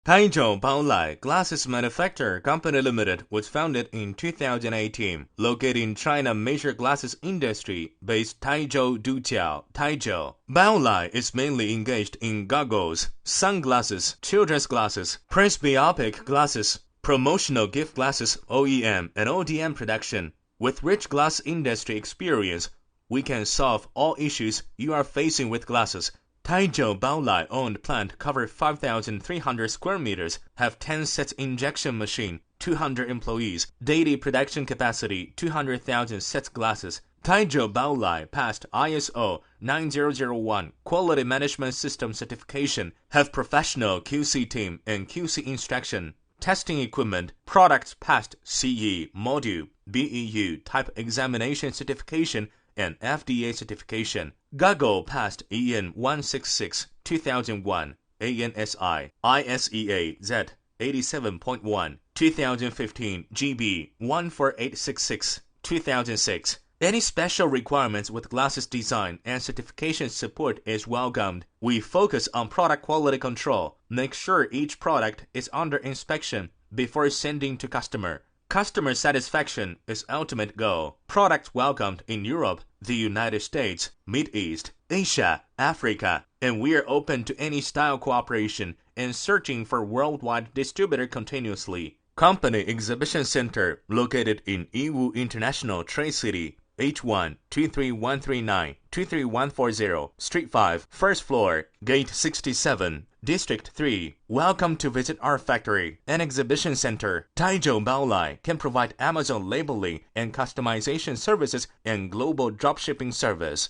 Taizhou Baolai Glasses Manufacturer Company Limited was founded in 2018, located in China major glasses industry based Taizhou Dujiao, Taizhou. Baolai is mainly engaged in goggles, sunglasses, children's glasses, presbyopic glasses, promotional gift glasses, OEM and ODM production. With rich glass industry experience, we can solve all issues you are facing with glasses. Taizhou Baolai owned plant cover 5,300 square meters, have 10 sets injection machine, 200 employees, daily production capacity 200,000 sets glasses. Taizhou Baolai passed ISO 9001 quality management system certification, have professional QC team and QC instruction. Testing equipment, products passed CE, module, BEU type examination certification and FDA certification. Goggle passed EN 166 2001, ANSI, ISEA Z 87.1, 2015, GB 14866, 2006. Any special requirements with glasses design and certification support is welcomed. We focus on product quality control. Make sure each product is under inspection before sending to customer. Customer satisfaction is ultimate goal. Products welcomed in Europe, the United States, Middle East, Asia, Africa, and we are open to any style cooperation and searching for worldwide distributor continuously. Company Exhibition Center located in Yiwu International Trade City, H1 23139 23140, Street 5, First Floor, Gate 67, District 3. Welcome to visit our factory and exhibition center. Taizhou Baolai can provide Amazon labeling and customization services and global dropshipping service.